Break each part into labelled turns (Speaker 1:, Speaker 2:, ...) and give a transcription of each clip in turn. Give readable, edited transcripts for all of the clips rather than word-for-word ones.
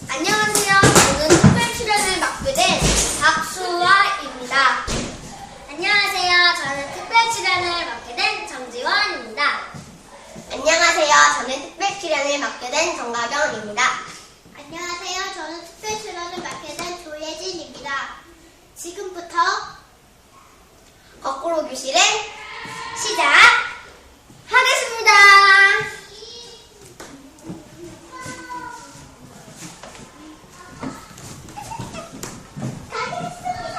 Speaker 1: 안녕하세요. 저는 특별 출연을 맡게 된 박수아입니다. 안녕하세요. 저는 특별 출연을 맡게 된 정지원입니다.
Speaker 2: 안녕하세요. 저는 특별 출연을 맡게 된 정가경입니다.
Speaker 1: 안녕하세요. 저는 특별 출연을 맡게 된 조예진입니다. 지금부터
Speaker 2: 거꾸로 교실을
Speaker 1: 시작하겠습니다.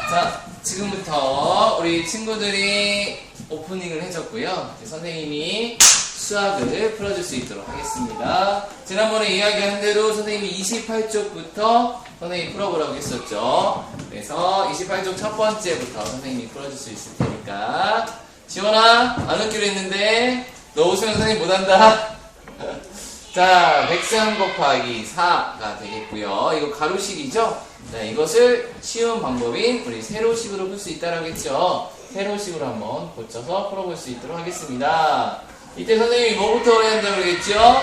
Speaker 3: 자, 지금부터 우리 친구들이 오프닝을 해줬고요. 이제 선생님이 수학을 풀어줄 수 있도록 하겠습니다. 지난번에 이야기한 대로 선생님이 28쪽부터 선생님이 풀어보라고 했었죠. 그래서 28쪽 첫 번째부터 선생님이 풀어줄 수 있을 테니까. 지원아, 안 웃기로 했는데 너 웃으면 선생님 못한다. 자, 103 곱하기 4가 되겠고요. 이거 가로식이죠? 네, 이것을 쉬운 방법인 우리 세로식으로 풀 수 있다라고 했죠. 세로식으로 한번 고쳐서 풀어볼 수 있도록 하겠습니다. 이때 선생님이 뭐부터 해야 한다고 그러겠죠?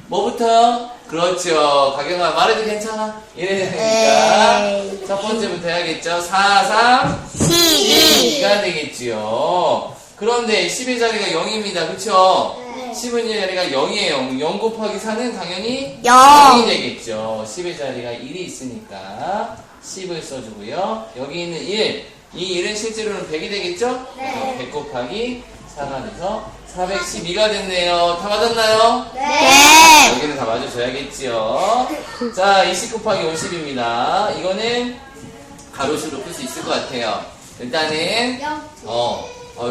Speaker 3: 뭐부터? 그렇죠. 가경아, 말해도 괜찮아? 이래야 되니까. 첫 번째부터 해야겠죠. 4, 3, 12가 되겠지요. 그런데 10의 자리가 0입니다. 그쵸? 10의 자리가 0이에요. 0 곱하기 4는 당연히 0이 되겠죠. 10의 자리가 1이 있으니까 10을 써주고요. 여기 있는 1. 이 1은 실제로는 100이 되겠죠?
Speaker 1: 네.
Speaker 3: 100 곱하기 4가 돼서 412가 됐네요. 다 맞았나요?
Speaker 1: 네.
Speaker 3: 여기는 다 맞아줘야겠지요. 자, 20 곱하기 50입니다. 이거는 가로수로 풀 수 있을 것 같아요. 일단은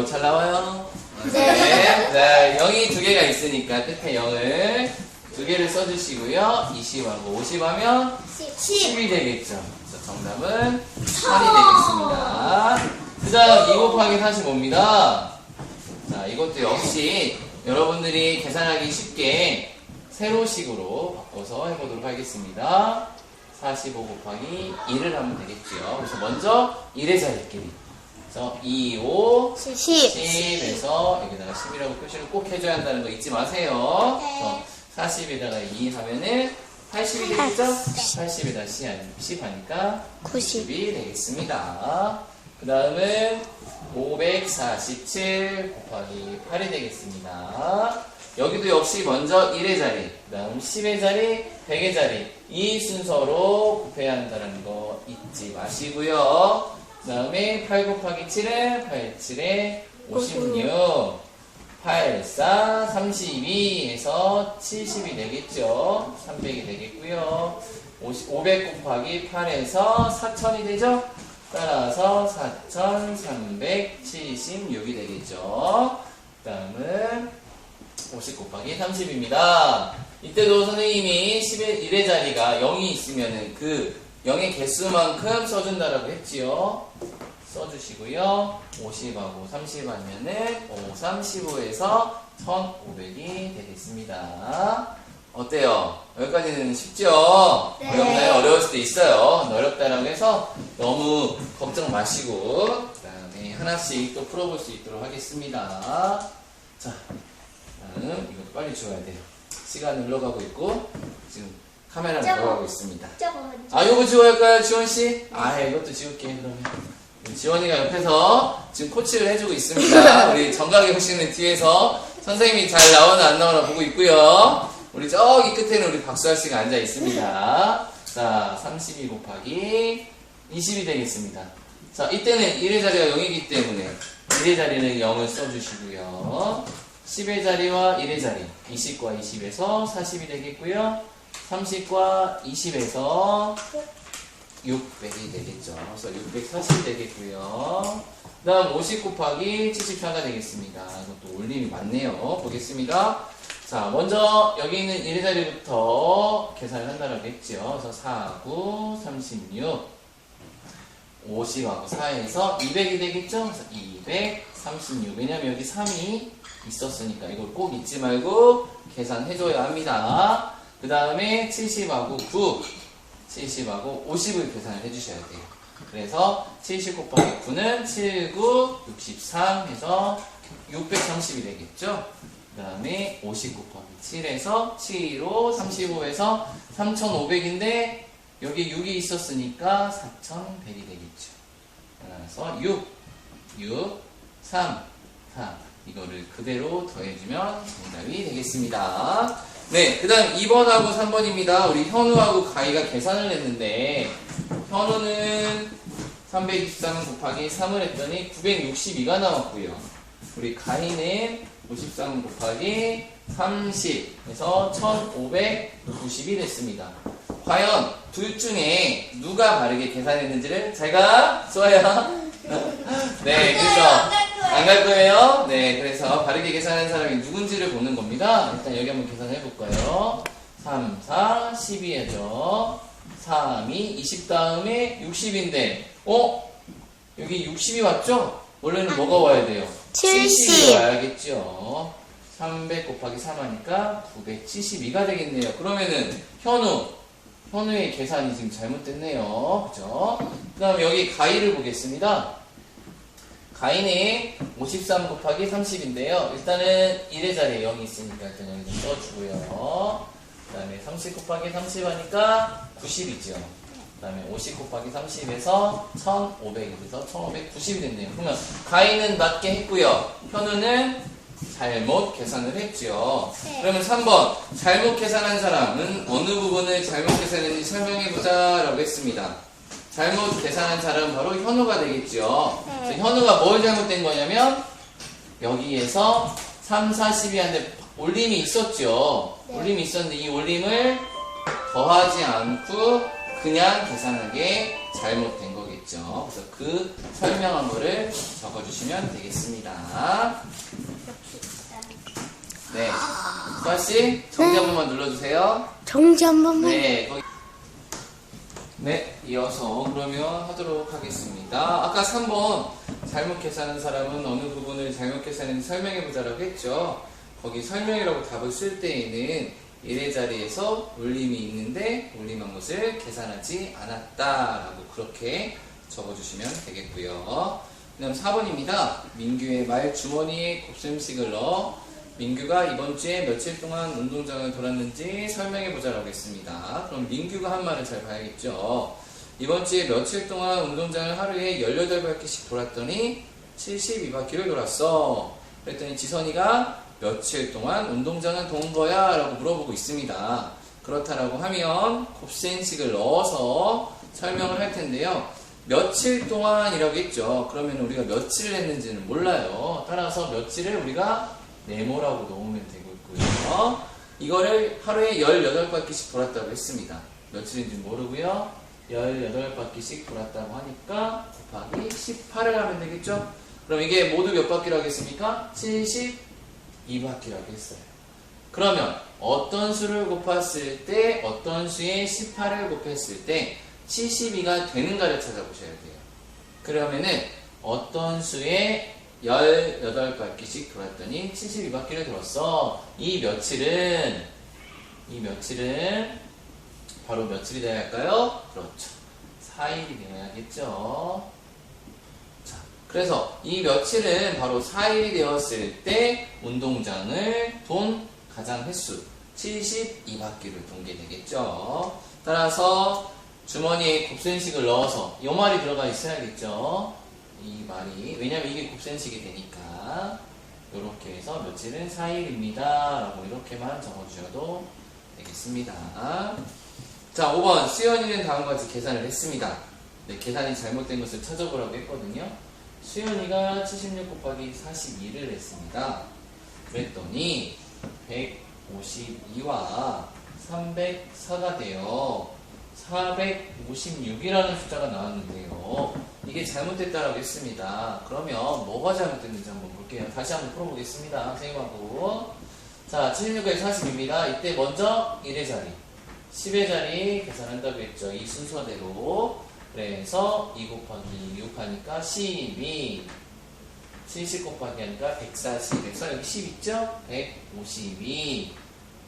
Speaker 3: 잘 나와요. 네, 0이 두 개가 있으니까 끝에 0을 두 개를 써주시고요. 20하고 50 하면 10이 되겠죠. 그래서 정답은 8이 되겠습니다. 그 다음 2 곱하기 45입니다. 자, 이것도 역시 여러분들이 계산하기 쉽게 세로식으로 바꿔서 해보도록 하겠습니다. 45 곱하기 1을 하면 되겠죠. 그래서 먼저 1의 자리끼리. 그래서 2, 5, 10에서 여기다가 10이라고 표시를 꼭 해줘야 한다는 거 잊지 마세요. 그래서 40에다가 2 하면은 80이 되겠죠? 80에다 10 하니까 90이 되겠습니다. 그 다음은 547 곱하기 8이 되겠습니다. 여기도 역시 먼저 1의 자리, 그 다음 10의 자리, 100의 자리 이 순서로 곱해야 한다는 거 잊지 마시고요. 그 다음에 8 곱하기 7은 8, 7에 56 8, 4, 32 해서 70이 되겠죠. 300이 되겠고요. 500 곱하기 8에서 4000이 되죠. 따라서 4376이 되겠죠. 그 다음은 50 곱하기 30입니다. 이때도 선생님이 1의 자리가 0이 있으면은 그 0의 개수만큼 써준다라고 했지요. 써주시고요. 50하고 30 하면은 5, 3, 15에서 1500이 되겠습니다. 어때요? 여기까지는 쉽죠?
Speaker 1: 네.
Speaker 3: 어렵나요? 어려울 수도 있어요. 어렵다라고 해서 너무 걱정 마시고 그 다음에 하나씩 또 풀어볼 수 있도록 하겠습니다. 자, 다음 이것도 빨리 지워야 돼요. 시간은 흘러가고 있고 지금 카메라는 돌아가고 있습니다. 요거 지워할까요, 지원씨? 이것도 지울게, 그러면. 지원이가 옆에서 지금 코치를 해주고 있습니다. 우리 정각의 씨는 뒤에서 선생님이 잘 나오나 안 나오나 보고 있고요. 우리 저기 끝에는 우리 박수할 씨가 앉아 있습니다. 자, 32 곱하기 20이 되겠습니다. 자, 이때는 1의 자리가 0이기 때문에 1의 자리는 0을 써주시고요. 10의 자리와 1의 자리, 20과 20에서 40이 되겠고요. 30과 20에서 600이 되겠죠. 그래서 640이 되겠고요. 그 다음 50 곱하기 74가 되겠습니다. 이것도 올림이 많네요. 보겠습니다. 자, 먼저 여기 있는 1의 자리부터 계산을 한다라고 했죠. 그래서 4, 9, 36, 50하고 4에서 200이 되겠죠. 그래서 236. 왜냐면 여기 3이 있었으니까 이걸 꼭 잊지 말고 계산해줘야 합니다. 그 다음에 70하고 9, 70하고 50을 계산을 해주셔야 돼요. 그래서 70 곱하기 9는 7, 9, 63 해서 630이 되겠죠? 그 다음에 50 곱하기 7에서 7로 35에서 3,500인데 여기 6이 있었으니까 4,100이 되겠죠. 그래서 6, 3, 4 이거를 그대로 더해주면 정답이 되겠습니다. 네, 그 다음 2번하고 3번입니다. 우리 현우하고 가희가 계산을 했는데 현우는 323 곱하기 3을 했더니 962가 나왔고요. 우리 가희는 53 곱하기 30에서 1590이 됐습니다. 과연 둘 중에 누가 바르게 계산했는지를 제가 쏘아요. 네, 그래서 안 갈 거예요. 네, 그래서 바르게 계산한 사람이 누군지를 보는 겁니다. 일단 여기 한번 계산해 볼까요? 3, 4, 12죠. 3이 20 다음에 60인데, 여기 60이 왔죠? 원래는 뭐가 와야 돼요? 70이 와야겠죠. 300 곱하기 3 하니까 972가 되겠네요. 그러면은 현우의 계산이 지금 잘못됐네요. 그죠? 그 다음 여기 가희를 보겠습니다. 가희는 53 곱하기 30인데요. 일단은 1의 자리에 0이 있으니까 일단 여기다 써주고요. 그 다음에 30 곱하기 30 하니까 90이죠. 그 다음에 50 곱하기 30에서 1500이 돼서 1590이 됐네요. 그러면 가희는 맞게 했고요. 현우는 잘못 계산을 했죠.
Speaker 1: 네.
Speaker 3: 그러면 3번 잘못 계산한 사람은 어느 부분을 잘못 계산했는지 설명해보자 라고 했습니다. 잘못 계산한 사람은 바로 현우가 되겠죠.
Speaker 1: 네.
Speaker 3: 그래서 현우가 뭘 잘못된 거냐면 여기에서 3, 4, 12한데 올림이 있었죠.
Speaker 1: 네.
Speaker 3: 올림이 있었는데 이 올림을 더하지 않고 그냥 계산한 게 잘못된 거겠죠. 그래서 그 설명한 거를 적어주시면 되겠습니다. 네, 수아씨 정지 한 번만 눌러주세요.
Speaker 1: 정지 한 번만.
Speaker 3: 네, 네, 이어서 그러면 하도록 하겠습니다. 아까 3번 잘못 계산한 사람은 어느 부분을 잘못 계산했는지 설명해보자라고 했죠. 거기 설명이라고 답을 쓸 때에는 1의 자리에서 올림이 있는데 올림한 것을 계산하지 않았다라고 그렇게 적어주시면 되겠고요. 그 다음 4번입니다. 민규의 말 주머니에 곱셈식을 넣어 민규가 이번 주에 며칠 동안 운동장을 돌았는지 설명해보자라고 했습니다. 그럼 민규가 한 말을 잘 봐야겠죠. 이번 주에 며칠 동안 운동장을 하루에 18바퀴씩 돌았더니 72바퀴를 돌았어. 그랬더니 지선이가 며칠 동안 운동장을 돈 거야? 라고 물어보고 있습니다. 그렇다라고 하면 곱셈식을 넣어서 설명을 할 텐데요. 며칠 동안이라고 했죠. 그러면 우리가 며칠을 했는지는 몰라요. 따라서 며칠을 우리가 네모라고 넣으면 되고요. 이거를 하루에 18바퀴씩 돌았다고 했습니다. 며칠인지 모르고요. 18바퀴씩 돌았다고 하니까 곱하기 18을 하면 되겠죠. 그럼 이게 모두 몇 바퀴라고 했습니까? 72바퀴라고 했어요. 그러면 어떤 수를 곱했을 때 어떤 수에 18을 곱했을 때 72가 되는가를 찾아보셔야 돼요. 그러면은 어떤 수에 18바퀴씩 돌았더니 72바퀴를 돌았어. 이 며칠은 바로 며칠이 되어야 할까요? 그렇죠. 4일이 되어야겠죠. 자, 그래서 이 며칠은 바로 4일이 되었을 때 운동장을 돈 가장 횟수 72바퀴를 돈게 되겠죠. 따라서 주머니에 곱셈식을 넣어서 이 말이 들어가 있어야겠죠. 이 말이 왜냐면 이게 곱셈식이 되니까 이렇게 해서 며칠은 4일입니다 라고 이렇게만 적어주셔도 되겠습니다. 자, 5번 수연이는 다음과 같이 계산을 했습니다. 네, 계산이 잘못된 것을 찾아보라고 했거든요. 수연이가 76 곱하기 42를 했습니다. 그랬더니 152와 304가 돼요. 456이라는 숫자가 나왔는데요. 이게 잘못됐다라고 했습니다. 그러면 뭐가 잘못됐는지 한번 볼게요. 다시 한번 풀어보겠습니다. 선생님하고. 자, 76에 40입니다. 이때 먼저 1의 자리, 10의 자리 계산한다고 했죠. 이 순서대로. 그래서 2 곱하기 6 하니까 12, 70 곱하기 하니까 140에서 여기 10 있죠? 152,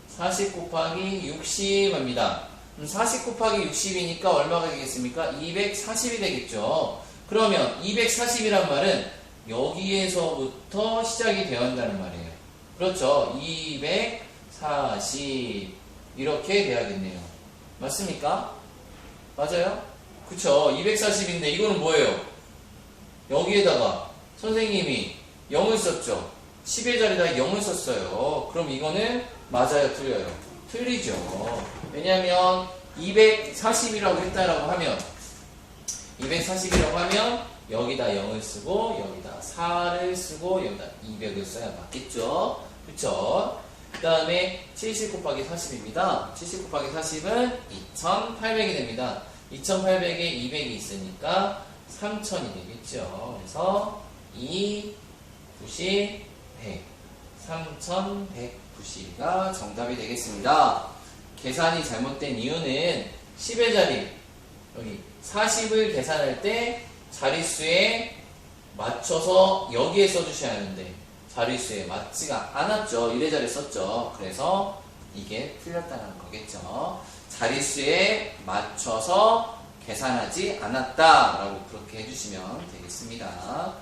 Speaker 3: 40 곱하기 60 합니다. 40 곱하기 60이니까 얼마가 되겠습니까? 240이 되겠죠. 그러면 240이란 말은 여기에서부터 시작이 되어야 한다는 말이에요. 그렇죠. 240 이렇게 돼야겠네요. 맞습니까? 맞아요? 그쵸. 240인데 이거는 뭐예요? 여기에다가 선생님이 0을 썼죠. 10의 자리에다 0을 썼어요. 그럼 이거는 맞아요? 틀려요? 틀리죠. 왜냐면 240이라고 했다라고 하면 240이라고 하면 여기다 0을 쓰고 여기다 4를 쓰고 여기다 200을 써야 맞겠죠. 그쵸? 그 다음에 70 곱하기 40입니다. 70 곱하기 40은 2800이 됩니다. 2800에 200이 있으니까 3000이 되겠죠. 그래서 2, 90, 100 3190가 정답이 되겠습니다. 계산이 잘못된 이유는 10의 자리 여기 40을 계산할 때 자릿수에 맞춰서 여기에 써주셔야 하는데 자릿수에 맞지가 않았죠. 1의 자리 썼죠. 그래서 이게 틀렸다는 거겠죠. 자릿수에 맞춰서 계산하지 않았다 라고 그렇게 해주시면 되겠습니다.